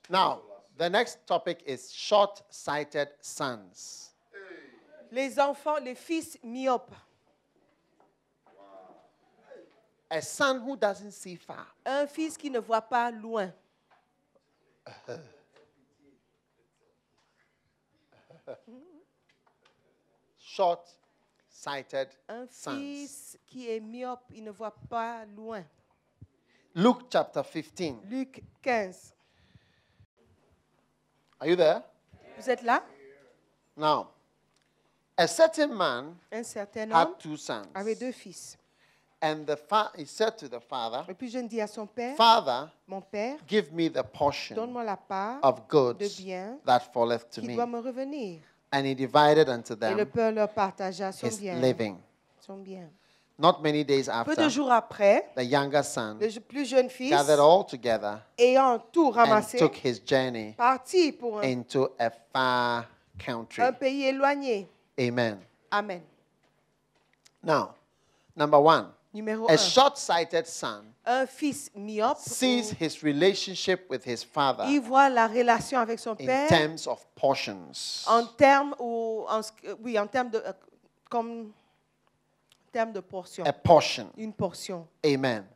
Now, the next topic is short-sighted sons. Les enfants, les fils myopes. A son who doesn't see far. Un fils qui ne voit pas loin. Short-sighted Un sons. fils qui est myope, il ne voit pas loin. Luke chapter 15. Luc 15. Are you there? Vous êtes là? Now, a certain man Un certain homme had 2 sons. avait 2 fils. And he said to the father, Le plus jeune dit à son père, Father, mon père, give me the portion donne-moi la part of de goods bien that falleth to qui me. doit me revenir. And he divided unto Et le them père leur partagea son his bien. living. Son bien. Not many days Peu de after, jours après, the younger son le plus jeune fils, gathered all together ayant tout and ramassé, took his journey partit pour into a far country. un pays éloigné. Amen. Amen. Now, number 1, Numéro a 1. short-sighted son Un fils myope, sees his relationship with his father il voit la relation avec son in père terms of portions. en termes en termes de comme en termes de portion, A portion. une portion. Amen.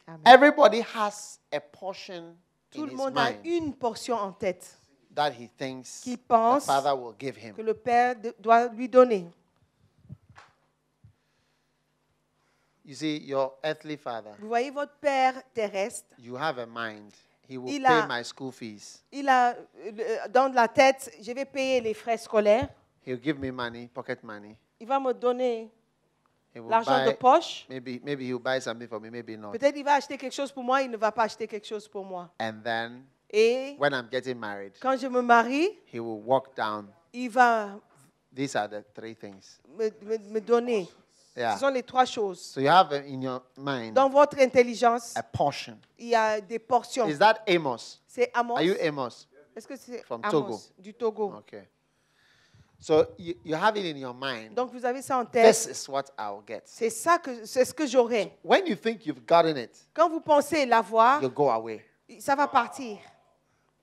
Amen. Everybody has a portion Tout in le his monde a mind une portion en tête that he thinks qui the pense father will give him. que le père doit lui donner. You see, your earthly father, Vous voyez votre père terrestre, you have a mind. He will Il pay a- my school fees. il a dans la tête, je vais payer les frais scolaires, He'll give me money, pocket money. il va me donner He will l'argent de buy, poche. maybe he'll buy something for me, maybe not. Peut-être il va acheter quelque chose pour moi, il ne va pas acheter quelque chose pour moi. And then Et when I'm getting married, quand je me marie, he will walk down. il va These are the 3 things. me donner. Yeah. Ce sont les 3 choses. So you have in your mind Dans votre intelligence, a portion. il y a des portions. Is that Amos? C'est Amos. Are you Amos? Est-ce que c'est From Amos Togo? du Togo? Okay. So you have it in your mind. Donc vous avez ça en tête. This is what I'll get. C'est ce que j'aurai. When you think you've gotten it, Quand vous pensez l'avoir, you go away. ça va partir.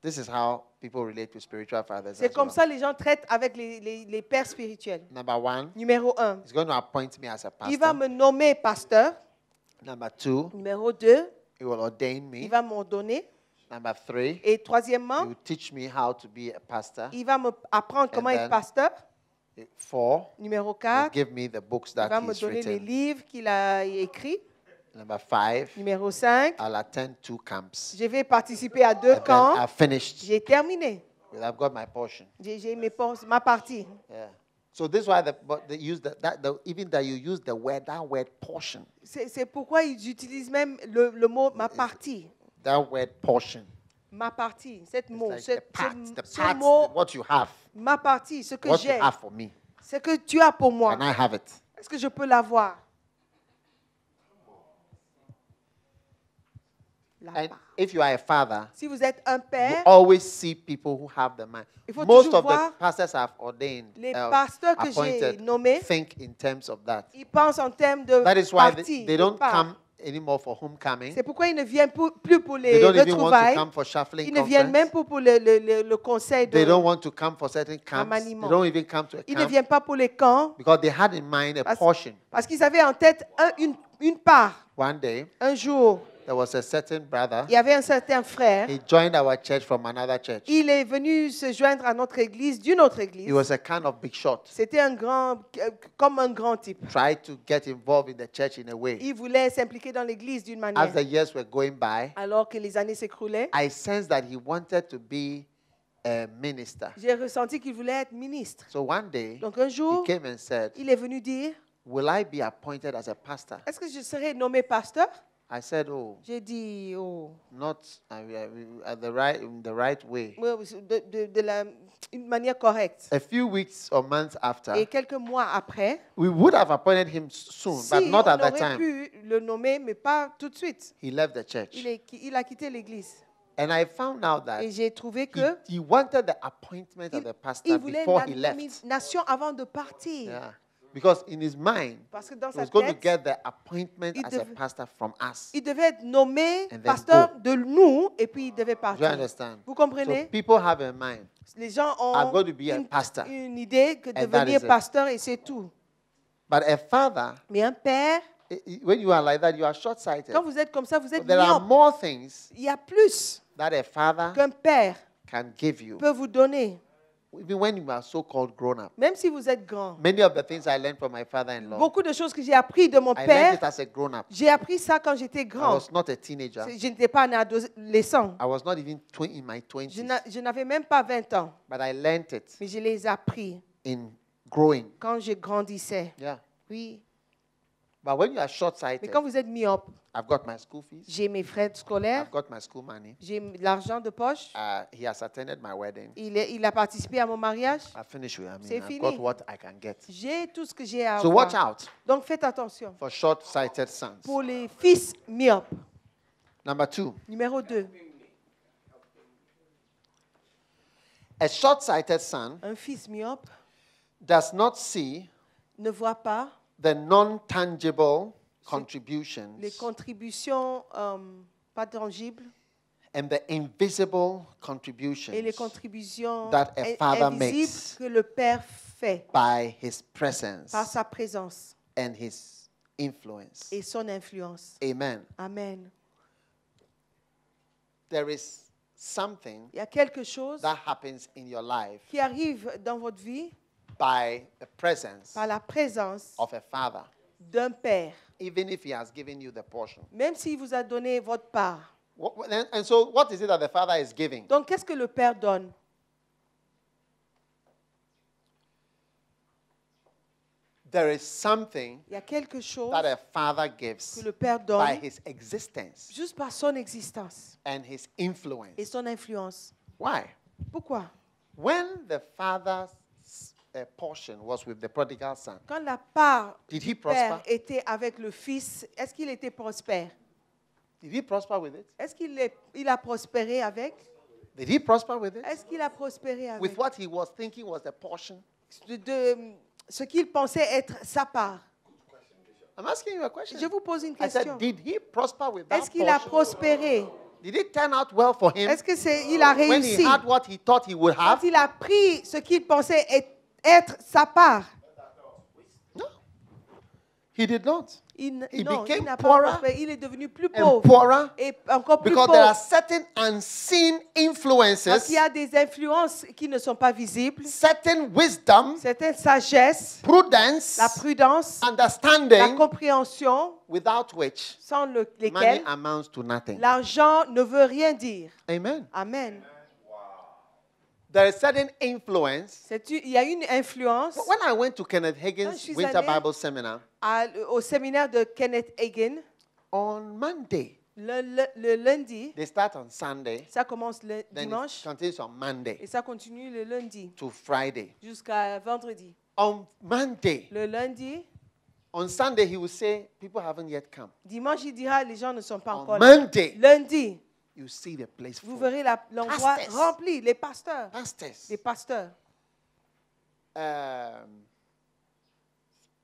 This is how people relate to spiritual fathers. C'est as comme well. ça les gens traitent avec les pères spirituels. Number 1, Numéro 1, he's going to appoint me as a il va pastor. me nommer pasteur. Number 2, Numéro 2, he will ordain il me. va m'ordonner. Number 3, Et he troisièmement, will teach me how to be a pastor. il va me apprendre comment then être pasteur. 4, Numéro he'll 4, give me the books il that va me he's donner les written. livres qu'il a écrits. Number 5, Numéro 5, I'll attend 2 camps. je vais participer à 2 And then camps. I've finished. J'ai terminé. I've got my portion. J'ai ma partie. Yeah. So this is why they use even that you use that word portion. C'est pourquoi ils utilisent même le mot ma partie. That word portion. Ma partie, cet It's mot, like ce the ce part, mot, what you have, ma partie, ce que what you j'ai, have for me. ce que tu as pour moi. Can I have it? Est-ce que je peux l'avoir? La And part. if you are a father, Si vous êtes un you père, always see people who have the mind. Il faut Most toujours of the voir pastors I've ordained, les pasteurs que j'ai appointed, nommés, think in terms of that. ils pensent en termes de That is why partie, they de don't part. come anymore for homecoming. C'est pourquoi ils ne viennent plus pour They les don't even want to retrouvailles. come for shuffling Ils ne viennent même conference. pas pour le conseil They de... don't want to come for certain camps. They remaniement. don't even come to a Ils ne camp viennent pas pour les camps because they had in mind a portion. parce qu'ils avaient en tête une part. One day, Un jour, there was a certain brother. il y avait un certain frère. He joined our church from another church. Il est venu se joindre à notre église d'une autre He église. was a kind of big shot. C'était comme un grand type. Tried to get involved in the church in a way. Il voulait s'impliquer dans l'église d'une As manière. the years were going by, Alors que les années s'écroulaient, I sensed that he wanted to be a minister. j'ai ressenti qu'il voulait être ministre. So one day, Donc un he jour, came and said, il est venu dire, will I be appointed as a pastor? est-ce que je serai nommé pasteur? I said, oh, J'ai dit, oh, not in the right way. une manière correcte. A few weeks or months after, Et quelques mois après, we would have appointed him soon, si but not on at that aurait time. pu le nommer, mais pas tout de suite. He left the church. Il a quitté l'église. And I found out that Et j'ai trouvé que he wanted the appointment of the pastor il voulait before la he left. nomination avant de partir. Yeah. Because in his mind, Parce que dans he sa was going to tête, get the appointment il as a devait- pastor from us. il devait être nommé And then pasteur go. de nous et puis il devait Do you partir. understand? Vous So comprenez? people have in mind, Les gens I'm ont going to be a pastor. une idée que And that devenir is it. pasteur et c'est tout. but a father, Mais un père, when you are like that, you are short-sighted. quand vous êtes comme ça, vous êtes There are myope. more things Il y a plus that a father qu'un père can give you, peut vous donner, even when you are so-called grown-up. même si vous êtes grand. Many of the things I learned from my father-in-law, Beaucoup de choses que j'ai appris de mon I learned père, it as a grown-up. j'ai appris ça quand j'étais I grand. was not a teenager. Je n'étais pas un adolescent. I was not even in my 20s. Je n'avais même pas 20 ans, But I learned it mais je les ai appris in growing. quand je grandissais. Yeah. Oui. But when you are Mais short-sighted, quand vous êtes myope, I've got my school fees. j'ai mes frais scolaires, I've got my school money. j'ai l'argent de poche. He has attended my wedding. Il a participé à mon mariage. I finished with C'est I've fini. got what I can get. J'ai tout ce que j'ai à So avoir. watch out Donc faites attention. for short-sighted sons. Pour les fils myopes. Number 2, Numéro 2. a short-sighted son Un fils myope does not see ne voit pas the non-tangible les contributions contributions pas tangibles and the invisible et les contributions contributions that a father invisibles makes que le père fait by his presence par sa présence and his influence. et son influence. Amen. Amen. There is something Il y a quelque chose that happens in your life qui arrive dans votre vie by the presence par la présence of a father, d'un père, even if he has given you the portion. même s'il vous a donné votre part. And so, what is it that the father is giving? Donc, qu'est-ce que le père donne? There is something Il y a quelque chose that a father que gives le père by donne his existence juste par son existence and his et influence. son influence. Why? Pourquoi? When the father's portion was with the prodigal son, Quand la part did he du père prosper? était avec le fils, est-ce qu'il était prospère? Did he prosper with it? Est-ce qu'il a prospéré avec? Did he prosper with it? Est-ce qu'il a prospéré avec? With what he was thinking was the portion? De ce qu'il pensait être sa part. I'm asking you a question. Je vous pose une I said, question. did he prosper with that Est-ce qu'il a portion? prospéré? Did it turn out well for him Est-ce qu'il a when réussi? he had what he thought he would Quand have? il a pris ce qu'il pensait être sa part? No. He did not. He Non, became il n'a pas poorer prospéré. Il est devenu plus And pauvre. poorer Et encore plus because there are pauvre. certain unseen Parce influences, qu'il y a des influences qui ne sont pas visibles. certain wisdom, Certaines sagesses, prudence, la prudence, la understanding, compréhension, without which sans money lesquelles amounts to nothing. l'argent ne veut rien dire. Amen. Amen. There is certain influence. Il y a une influence When I went to Kenneth Quand je Hagin's suis Winter allée Bible Seminar au séminaire de Kenneth Hagin. on Monday, Le lundi, they start on Sunday, ça commence le then it dimanche continues on Monday et ça continue le lundi to Friday. jusqu'à vendredi. On Monday, Le lundi, on Sunday, he will say, people haven't yet come. dimanche, il dira les gens ne sont pas On encore là. Monday, Lundi, you see the place vous full. verrez l'endroit Pastors. rempli, les pasteurs, Pastors. les pasteurs.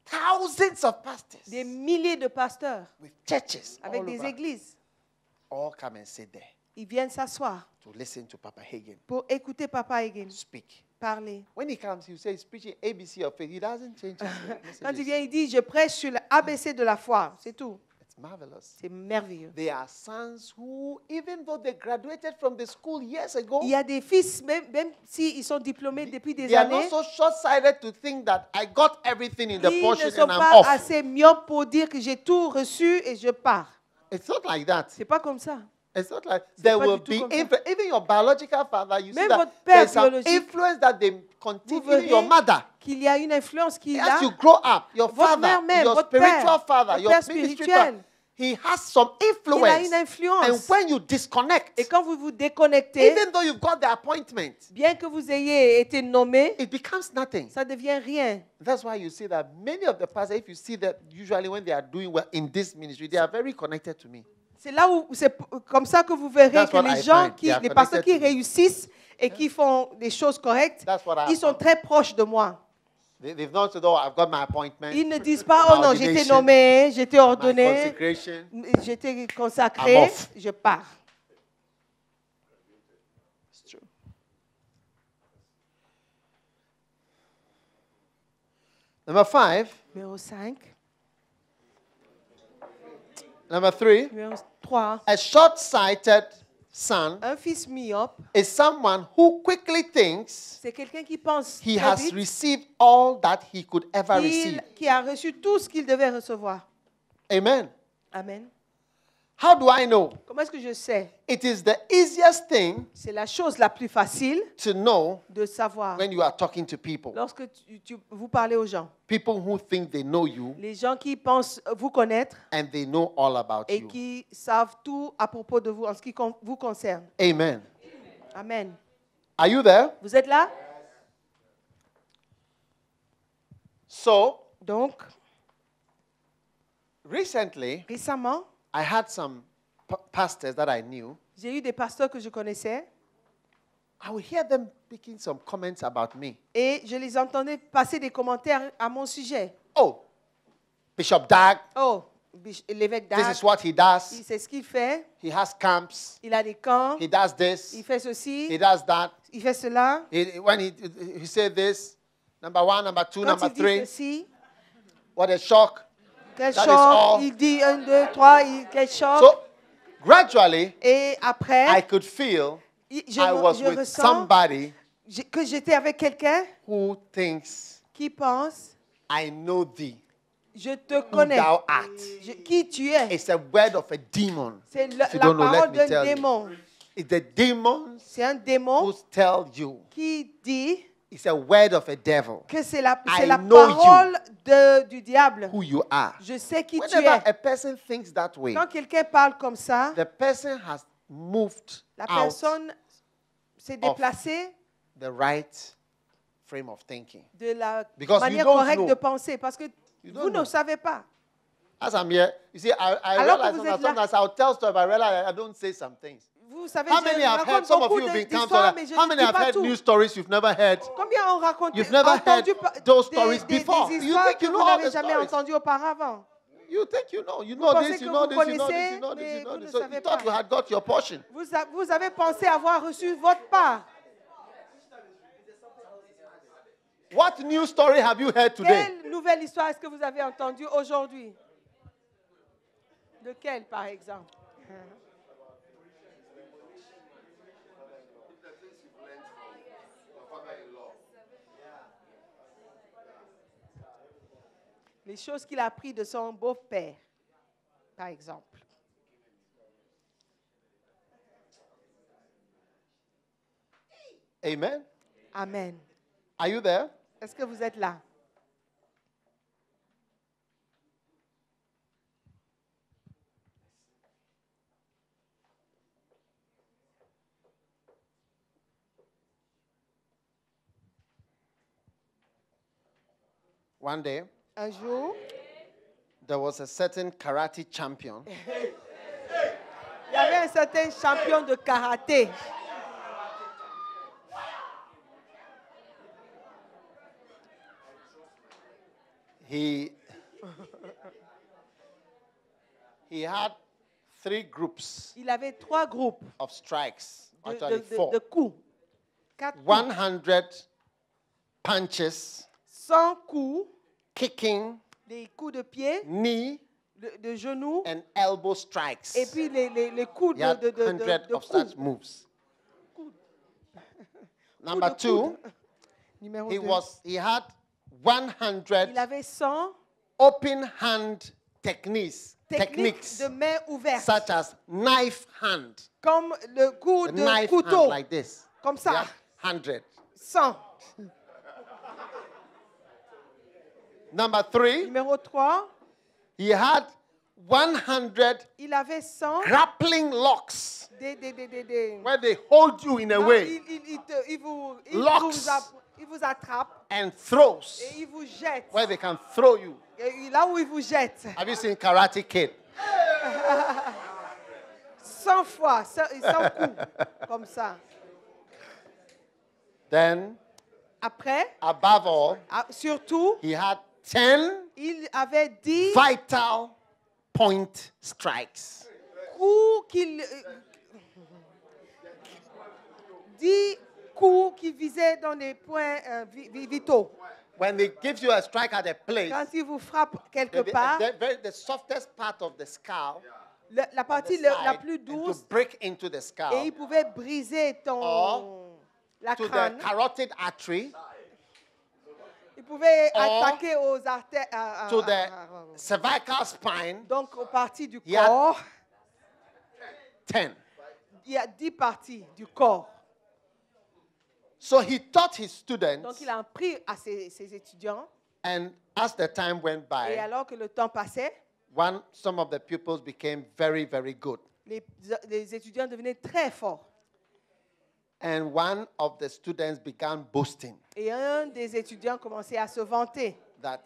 Thousands of pastors Des milliers de pasteurs with churches avec all des over, églises. all come and sit there Ils viennent s'asseoir to listen to Papa Hagin pour écouter Papa Hagin speak. parler. When he comes, he will say he's preaching ABC of faith. He doesn't change his Quand il messages. vient, il dit, je prêche sur l'ABC de la foi. C'est tout. It's marvelous. C'est merveilleux. There are sons who, even though they graduated from the school years ago, Il y a des fils, même s'ils sont diplômés depuis des they are années, not so short-sighted to think that I got everything in the ils portion ne sont and I'm pas off. assez myopes pour dire que j'ai tout reçu et je pars. It's not like that. C'est pas comme ça. It's not like there pas will du tout be comme ça. even your biological father. You see Même that votre père there's some biologique, influence that they continue. Vous verrez Your mother, qu'il y a une influence qui est as là. you grow up, your Votre father, mère même, your votre spiritual père, father, votre your père ministry spirituel. father, he has some Il a influence. une influence. And when you disconnect, Et quand vous vous déconnectez, even though you've got the appointment, bien que vous ayez été nommé, it becomes nothing. ça devient rien. That's why you see that many of the pastors, if you see that usually when they are doing well in this ministry, they are very connected to me. C'est là où c'est comme ça que vous verrez That's que what les I gens, find. They are les pasteurs qui connected to me. réussissent et qui font des choses correctes, That's what I ils sont found. très proches de moi. They've not said, oh, I've got my appointment. Ils ne disent pas, oh non, j'ai été nommé, j'ai été My ordonné, consecration. j'ai été I'm consacré, off. je pars. It's true. Number 5. Numéro 5. Number 3. Numéro 3. A short-sighted son Un fils myope, is someone who quickly thinks c'est quelqu'un qui pense he très has vite, received all that he could ever receive. qui a reçu tout ce qu'il devait recevoir. Amen. Amen. How do I know? Comment est-ce que je sais? It is the easiest thing C'est la chose la plus facile to know de savoir when you are talking to people. lorsque vous parlez aux gens. People who think they know you Les gens qui pensent vous connaître and they know all about et you. qui savent tout à propos de vous en ce qui vous concerne. Amen. Amen. Are you there? Vous êtes là? So, Donc, recently, récemment, I had some pastors that I knew. j'ai eu des pasteurs que je connaissais I would hear them making some comments about me. et je les entendais passer des commentaires à mon sujet. Oh, Bishop Dag, Oh, l'évêque this d'Arc, is what he does. c'est ce qu'il fait. He has camps. Il a des camps. He does this. Il fait ceci. He does that. Il fait cela. When he said this, number 1, number 2, Quand number il dit 3, ceci, what a shock. quel That is choc. all. Il dit 1, 2, 3, quel choc. So, gradually, Et après, I could feel je I was with ressens somebody que j'étais avec quelqu'un who thinks, qui pense, I know thee, je te who connais. thou art. Qui tu es. It's a word of a demon. C'est If la you don't know, let parole me d'un tell you. démon. It's the demons C'est un démon who tell you. qui dit It's a word of a devil que c'est la I know parole du diable. who you are. Je sais qui tu Whenever es. a person thinks that way, Quand quelqu'un parle comme ça, the person has moved la out personne s'est déplacée the right frame of thinking. de la Because you manière don't correcte know. de penser parce que You vous don't ne know. savez pas. As I'm here, you see, I Alors que realize vous êtes sometimes I'll tell stuff, I realize I don't say some things. Vous savez, How je many have heard? raconte Some of beaucoup you have been d'histoires, counseled. mais je How ne many dis have pas heard tout. new stories you've never heard? Combien ont raconté, You've never entendu heard those stories des before. You histoires think que you vous know all n'avez the jamais stories. entendues auparavant? You think you know pensez this, que you know vous this, you know this, connaissez, you know this, mais you know vous this. ne So savez you thought pas. you had got your portion. Vous avez pensé avoir reçu votre part. What new story have you heard today? Quelle nouvelle histoire est-ce que vous avez entendue aujourd'hui? De quelle, par exemple? Les choses qu'il a appris de son beau-père, par exemple. Amen. Amen. Are you there? Est-ce que vous êtes là? One day, Un jour, there was a certain karate champion il y avait un certain champion de karaté. he had 3 groups Il avait 3 groupes of strikes, de, actually de 4. coups. 4 coups. 100 punches, 100 coups, kicking, des coups de pied, knee, de genoux, and elbow strikes. et puis les coups He had de 100 of coups. such moves. Number Coups de 2, coude. Numéro 2. he had 100 Il avait 100 open hand techniques techniques de main ouverte, such as knife hand, comme le coup the de knife couteau, hand like this. comme ça, Yeah, 100. 100. Number 3, Numéro 3, he had 100 il avait 100 grappling locks des where they hold you in a non, way Locks. il vous attrape and throws et il vous jette. where they can throw you. Et là où il vous jette, Have you seen Karate Kid? 100 fois, 100 coups, comme ça. Then Après, above all, surtout, he had 10 il avait 10 vital point strikes. coups qu'il 10 coups qui visaient dans des points vitaux. When they give you a strike at a place, Quand il vous frappe quelque part, the softest part of the skull, la partie the la side, plus and to douce, break into the et skull, il pouvait briser la to the crâne. carotid artery, Il pouvait or attaquer aux artères, to the cervical spine. donc aux parties du Il y a corps. 10. Il y a 10 parties du corps. So he taught his students, Donc il a appris à ses étudiants. and as the time went Et by, alors que le temps passait, some of the pupils became very, very good. les étudiants devenaient très forts. And one of the students began boasting Et un des étudiants commençait à se vanter that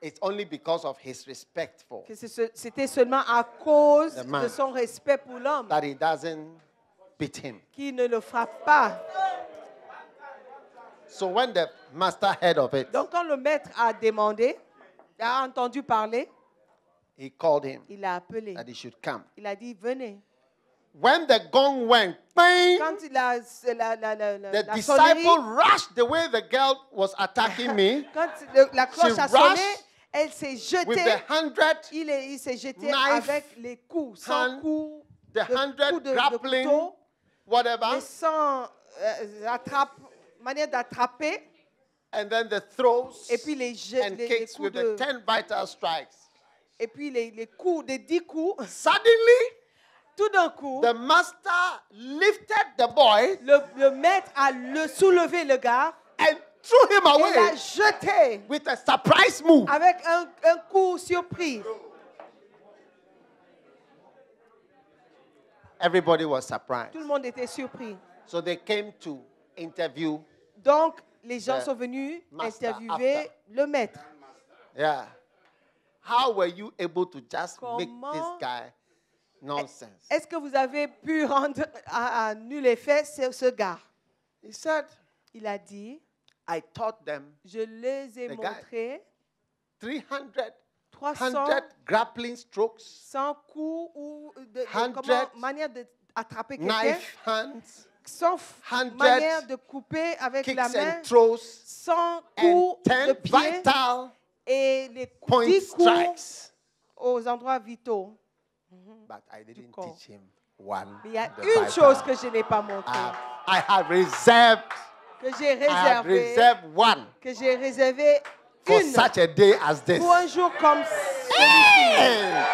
it's only because of his respect for que c'était seulement à cause The man. de son respect pour l'homme that he doesn't beat him. qui ne le frappe pas. So when the master heard of it, Donc quand le maître a demandé, a entendu parler, he called him il l'a appelé. that he should come. Il a dit, venez. When the gong went, bang, Quand la the sonnerie, disciple rushed the way the girl was attacking me quand la cloche She a sonné, rushed elle s'est with jetée. the 100, Il s'est jeté knife, avec les coups, sans hand, coups, the 100 coups de grappling, couteau, whatever, mais sans manière d'attraper, and then the throws et puis les and les kicks coups with de, the 10 vital strikes. et puis les coups, des 10 coups. Suddenly, Tout d'un coup, the master lifted the boy le maître a soulevé le gars and threw him et l'a away jeté with a surprise move. avec un coup surprise. Everybody was surprised. Tout le monde était surpris. So they came to interview. Donc, les gens The sont venus master interviewer after. le maître. Yeah. How were you able to just make Comment- this guy nonsense? Est-ce que vous avez pu rendre à nul effet ce gars? He said, Il a dit, I taught them je les ai The guy- montré 300 300 grappling strokes, coups ou de 100 manière d'attraper quelqu'un, knife hands, 100 100 manière de couper avec la kicks main, and throws, 100 and coups de 10 pied vital et les point 10 coups strikes. aux endroits vitaux. But I didn't corps. teach him one. Mais il y a of the une vital. chose que je n'ai pas montrée, I have reserved, que j'ai I have réservée, reserved one que j'ai réservé for une such a day as this. pour un jour comme celui-ci. Hey!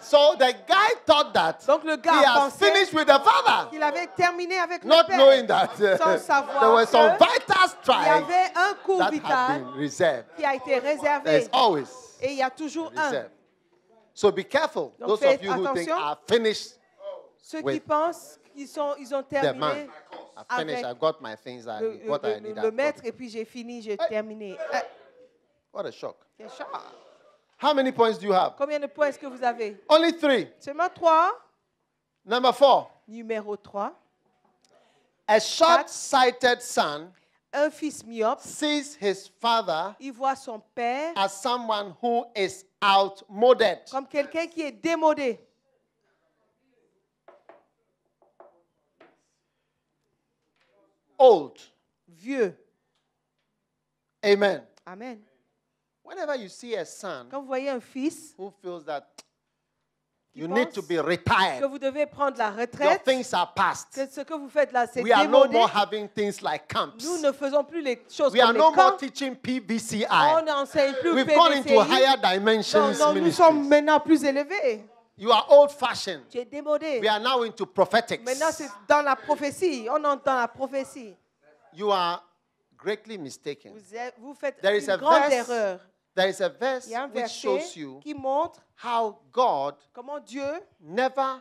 So the guy thought that Donc le he gars a has pensé finished with the father, qu'il avait terminé avec not le knowing père, that sans savoir there were some que vital il y strikes avait un coup that had vital been reserved. qui a été réservé. There's always Et il y a toujours un. reserved. So be careful, Donc those faites of you who think attention. I've finished, Ceux qui with pensent qu'ils ont the terminé man. I've finished, avec I got my things, what I need. le I've got maître it. et puis j'ai fini, j'ai terminé. What a shock. C'est chaud. How many points do you have? Combien de points est-ce que vous avez? Only 3. Seulement 3. Number 4. Numéro 3. A short-sighted son Un fils myope, sees his father il voit son père as someone who is outmoded. comme quelqu'un qui est démodé. Old. Vieux. Amen. Amen. Whenever you see a son Quand vous voyez un fils who feels that qui you pense need to be que retired, vous devez prendre la your retraite, things are past. que ce que vous faites là, c'est We are no démodé. more having things like camps. Nous ne faisons plus les choses We are comme no les more camps. teaching On PVCI. n'enseigne plus We've gone PVCI. into higher Non, dimensions non, nous sommes ministries. maintenant plus élevés. You are old-fashioned. Tu es démodé. We are now into prophetics. Maintenant, c'est dans la prophétie. On entend la prophétie. You are greatly mistaken. Vous faites There is une a grande verse erreur. There is a verse Il y a un which shows verset you qui montre how God comment Dieu never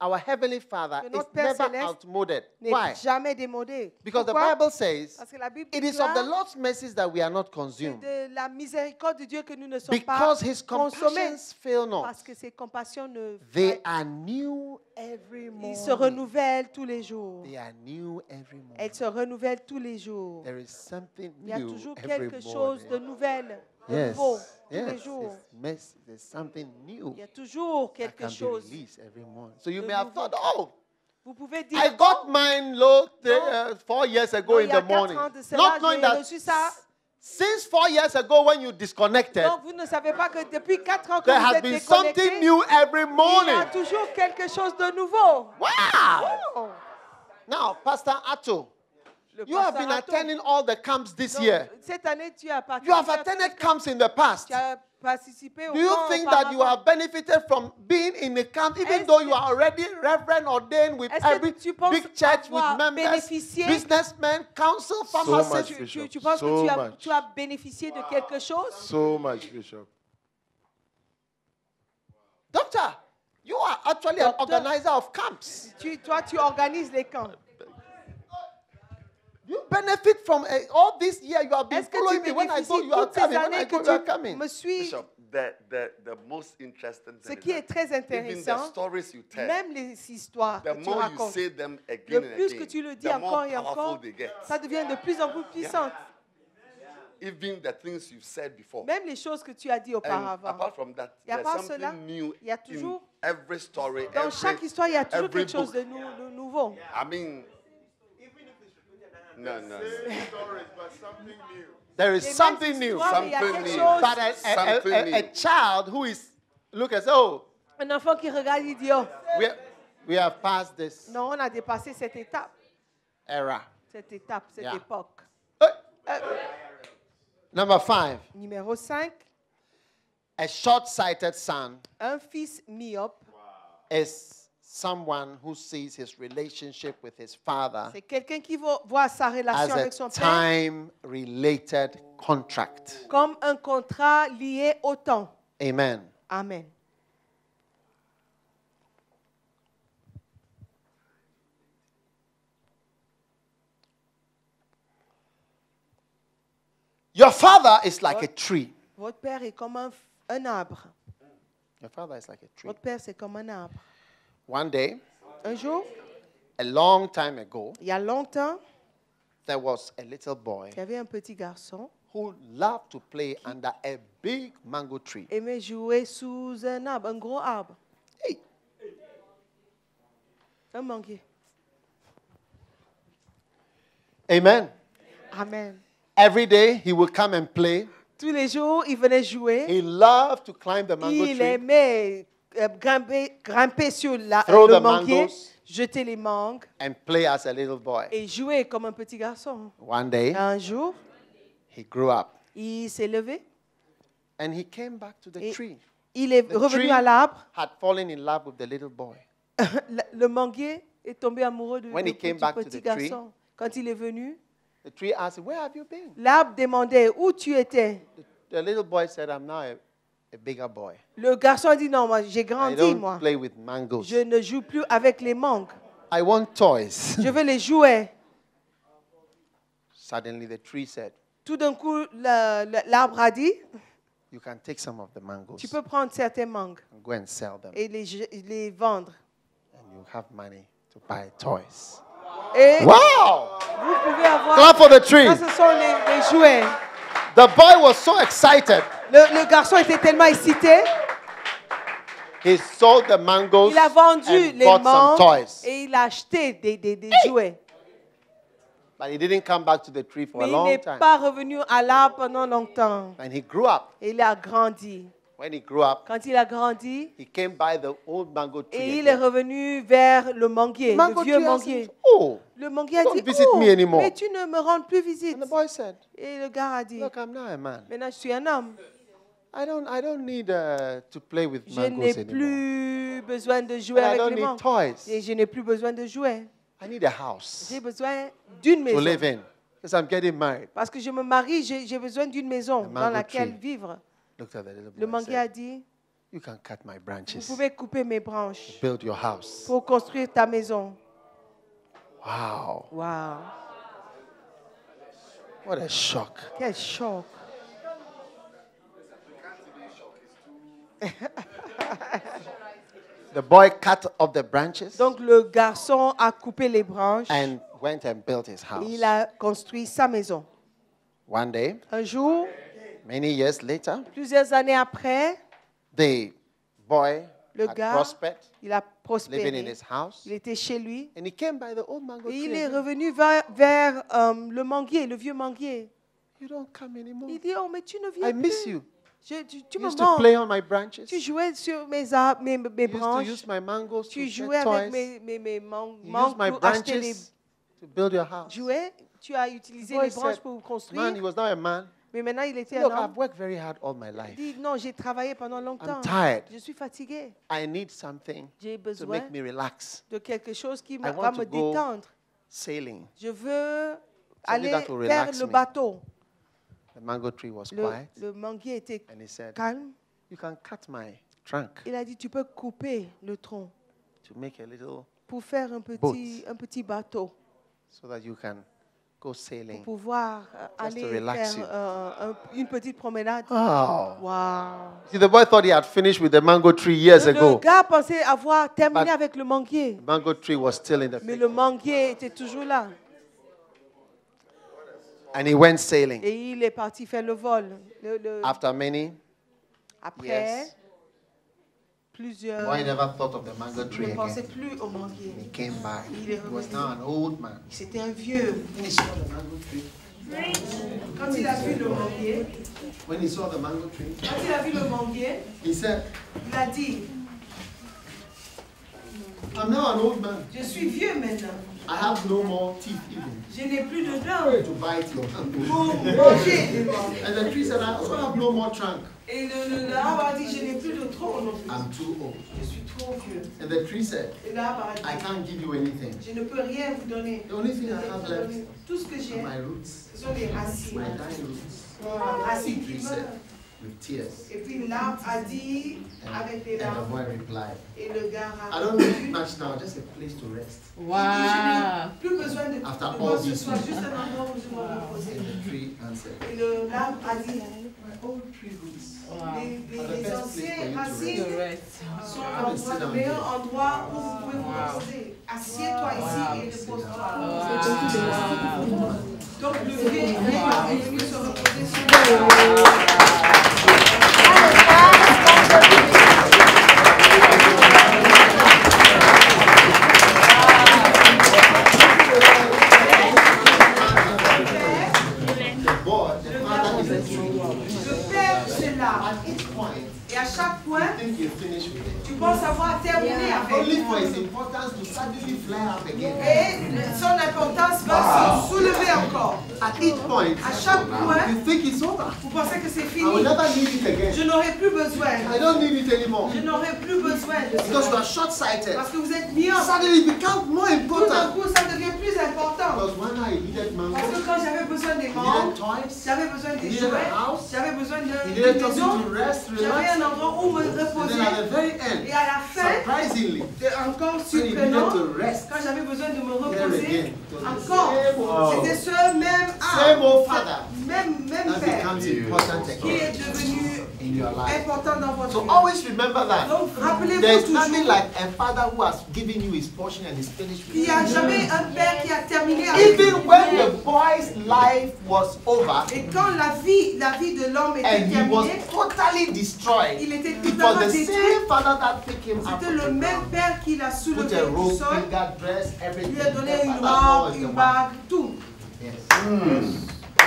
our Heavenly Father Que is notre Père never céleste outmoded. n'est Why? jamais démodé. Because the Pourquoi? Bible says, Parce que la Bible it dit is of the là, Lord's mercies that we are not c'est consumed. de la miséricorde de Dieu que nous ne sommes pas Because His consommés. compassions fail not. Parce que ses compassions They are new every ils se morning. renouvellent tous les jours. They are new every morning. Elles se renouvellent tous les jours. There is something Il y a new toujours every quelque chose de morning. nouvelle, de Yes, nouveau, tous les yes, jours. it's mercy. There's something new Il y a toujours that quelque can be chose. released every morning. So you de may have nouveau. thought, oh, Vous pouvez dire, I got mine low 4 years ago non, in il y a the 4 morning. ans de cela, Not knowing j'ai that reçu ça. since 4 years ago when you disconnected, Donc vous ne savez pas que depuis 4 ans que there vous has êtes been déconnecté, something new every il y morning. a toujours quelque chose de nouveau. Wow! Oh. Now, Pastor Atto, Le you have pasteur been Atto, attending all the camps this donc, year. cette année, tu as You have participé, attended camps in the past. tu as participé au Do you camp think that you auparavant. have benefited from being in a camp, even Est-ce though you que- are already reverend ordained with Est-ce que every tu penses big church with avoir members, bénéficié- businessmen, council, much, pharmacists? Bishop. Tu penses So que much. tu as bénéficié de quelque chose? So much, Bishop. Doctor, you are actually an Doctor. organizer of camps. Toi, tu organises les camps. You benefit from all this year. You have been Est-ce que following tu me when I go, bénéficies you are toutes ces coming. When I années go, que you are tu coming. me suis? Bishop, the most interesting Ce thing qui is est that très even the intéressant, stories you tell, même les histoires the que tu more you racontes, say them le again and plus que again, tu le dis the encore more et powerful encore, they get. ça devient de plus en plus puissant. Even the things you've said before. Même les choses que tu as dit And auparavant. apart from that, Et à there's part something cela, new il y a in toujours- every story, Dans every, chaque histoire, il y a toujours every quelque chose book. de nouveau. I mean, no. There is Les mêmes something new. histoires, il y a Something quelque new. chose. But a Something child who is, look and say, oh, Un enfant qui regarde, il dit, oh, we have passed this non, on a dépassé cette étape, era. cette Yeah. époque. Number 5, Numéro 5, a short-sighted son un fils myope, is someone who sees his relationship with his father c'est quelqu'un qui voit sa as relation a avec son père time-related contract. comme un contrat lié au temps. Amen. Amen. Your father is like a tree. Votre père est comme un arbre. Your father is like a tree. Votre père, c'est comme un arbre. One day, Un jour, a long time ago, il y a longtemps, there was a little boy il y avait un petit garçon who loved to play under a big mango tree. qui aimait jouer sous un arbre, un gros arbre. Hey. Un manguier. Amen. Amen. Every day he would come and play. Tous les jours, il venait jouer. He loved to climb the mango Il tree. aimait grimper sur Throw le the manguier, mangoes. jeter les mangues And play as a little boy. et jouer comme un petit garçon. One day, Un jour, he grew up il s'est levé. and he came back to the Et tree. il est The revenu tree à l'arbre. had fallen in love with the little boy. Le manguier est tombé amoureux When he came back to petit the tree, garçon. Quand il est venu, The tree asked him, "Where have you been?" l'arbre demandait où tu étais. The little boy said, "I'm now a bigger boy. Le garçon dit non, moi j'ai I grandi, don't moi. play with mangoes. Je ne joue plus avec les mangues. I want toys." Je veux les jouets. Suddenly the tree said, Tout d'un coup, l'arbre a dit, "You can take some of the mangoes tu peux prendre certains mangues and go and sell them, et les vendre. and you have money to buy toys." Et Wow! vous pouvez avoir... Clap for the tree. Ça, ce sont les jouets. The boy was so excited. Le garçon était tellement excité. He sold the mangoes Il a vendu and les bought some mangues toys. et il a acheté des jouets. But he didn't come back to the tree for Mais a il long n'est time. pas revenu à l'arbre pendant longtemps. And he grew up. Et il a grandi. When he grew up, Quand il a grandi, he came by the old mango tree. et il est again. revenu vers le manguier, Mango le vieux tree asked him, manguier. "Oh." Le manguier a Don't dit, visit oh, me anymore. mais tu ne me rends plus visite. And the boy said, Et le gars a dit, "Look, I'm now a man. maintenant je suis un homme. I don't need to play with Je mangoes n'ai anymore. plus besoin de jouer And I avec don't les need mangues. toys. Et je n'ai plus besoin de jouer. I need a house J'ai besoin d'une to live maison. in because I'm getting married." Parce que je me marie, j'ai besoin d'une maison The dans mango laquelle tree. vivre. Looked at the little boy Le and manguier a said, dit, You can cut my Vous branches. pouvez couper mes branches Build your house. pour construire ta maison. Wow. Wow. What a shock. Quel choc. The boy cut off the branches Donc le garçon a coupé les branches and went and built his et house. il a construit sa maison. One day, Un jour, many years later, plusieurs années après, the boy le had gars, prospered, il a living in prospéré. his house, Il était chez lui and he came by the old mango et il tree. est revenu vers le manguier, le vieux manguier. You don't come anymore. Il dit, oh mais tu ne viens I plus. miss you. Tu You me used to play on manques. my branches. Tu You jouais sur mes arbres, mes used to branches. use my mangoes to Tu get jouais toys. avec mes You mangues used my pour acheter des branches to build your house. jouets. Tu as utilisé The boy les branches said, pour Man, he construire. was not a man. Mais maintenant, il était un Look, homme. I've worked very hard all my Il life. dit, non, j'ai travaillé pendant longtemps. tired. Je suis fatigué. I need something J'ai to besoin make me relax. de quelque chose qui I va want me to go détendre. Sailing. Je veux aller that will vers relax le me. bateau. The mango tree was Le, quiet. le manguier était And he said, calme. You can cut my trunk Il a dit, tu peux couper le tronc to make a little pour faire un petit bateau, so that you can go pour sailing. pouvoir aller relax you. faire une petite promenade. Oh. Wow. See, the boy thought he had finished with the mango tree years Le ago. gars pensait avoir terminé But- avec le manguier, The mango tree was still in the mais fig. le manguier était toujours là. And he went sailing. Et il est parti faire le vol. After many, Après, yes. plusieurs... boy never thought of the mango Il tree ne pensait again. plus au manguier. He came back. Il est He was revenu. now an old man. C'était un vieux. When he saw the mango tree, Quand il a vu le manguier, when he saw the mango tree, quand il a vu le manguier, he said, il a dit, I'm now an old man. je suis vieux maintenant. I have no more teeth even Je n'ai plus de dents to bite your mango. pour manger le manguier. And the tree said, I also have no more trunk. Et l'arbre a dit, je n'ai plus de tronc non plus. I'm too old. Je suis trop vieux. And the tree said, Et l'arbre a I dit, can't give you anything. je ne peux rien vous donner. The only thing I have left Tout ce que j'ai, are my roots, ce sont les racines. my dying roots. Racines The qui tree meurent. said, with tears. Et puis l'arbre a dit, avec les And the larmes, boy replied, et le gars a I don't need much now, just a place to rest. Il dit, je n'ai plus besoin de After de all quoi que ce this soit, juste un endroit où je me reposer. And the tree answered, Et l'arbre a dit, my old tree roots. les anciennes racines sont l'endroit, le meilleur endroit où vous pouvez vous reposer. Assieds-toi ici et repose-toi. Donc le vieux est venu se reposer sur The father is a tree. le père, c'est l'arbre. At each point, Et à chaque point, you think you're finished with it. tu penses avoir terminé Only avec. for its importance to suddenly flare up again. Et son importance va se soulever encore. At each point, À chaque point, you think it's over. vous pensez que c'est I will fini. never need it again. Je n'aurai plus besoin. I don't need it anymore. Je n'aurai plus besoin de Because you ça. are short-sighted. Parce que vous êtes myope. Suddenly it becomes more Tout d'un important. coup, ça devient plus important. Because when I needed Parce mango, que quand j'avais besoin des you mangues, needed toys, j'avais besoin you des needed jouets, a house, j'avais besoin you d'une needed something maison, to rest, j'avais relax. un endroit où me And then reposer. at the very Et end, à la fin, surprisingly, encore when you needed surprenant, to rest, quand j'avais besoin de me here reposer, again, it was the encore, same old, c'était ce même same arbre, old father même that père, becomes important qui est again devenu in your life. important dans votre So vie. always remember that. Donc, There rappelez-vous is nothing toujours like a father who has given you his portion and is finished with qu'il n'y a it. jamais un père qui a terminé avec Even vous. when the boy's life was over Et quand la vie de l'homme était and he was terminée, totally destroyed, il était it was totalement the détruit. same father that picked him up C'était from le the même ground, père qui l'a put soulevé a du robe, sol, finger, dress, everything. lui a donné The une father was robe, the une one. bague, tout. Yes.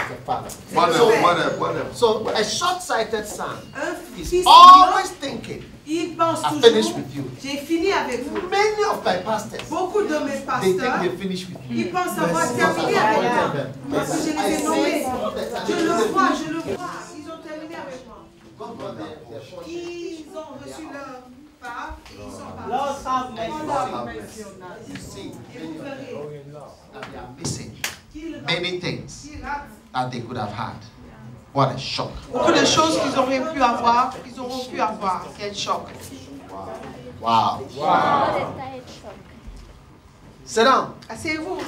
The father. Whatever. So a short-sighted son Un is fils always thinking, il pense I finished toujours, with you. j'ai fini avec vous. Many of my pastors, Beaucoup de mes they think pasteurs, they finished with you. ils pensent avoir Because terminé I've avec appointed moi. them. Parce que je I les ai nommés. see Je le vois, je le vois. Ils ont terminé avec moi. God got their portion. Ils ont reçu leur part et ils sont partis. Lord have mercy. Lord have mercy on us. You see, Et many vous of them verrez that they are missing qu'ils many things qu'ils ratent that they could have had. What a shock. Beaucoup de choses qu'ils auraient pu avoir, qu'ils auront pu avoir. Quel choc. Wow. Sit down. Asseyez-vous.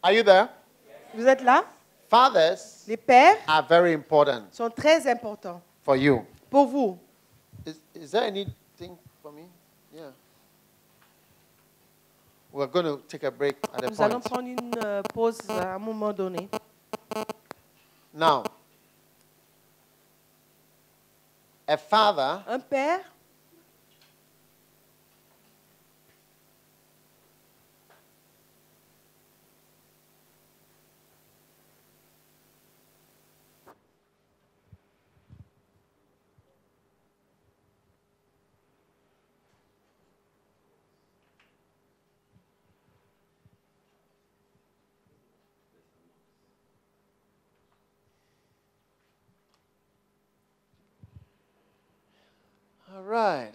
Are you there? Vous êtes là? Fathers Les pères are very important sont très importants for you. pour vous. Is there anything for me? Yeah. We're going to take a break at a Nous allons point. prendre une pause à un moment donné. Now, a father Un père All right.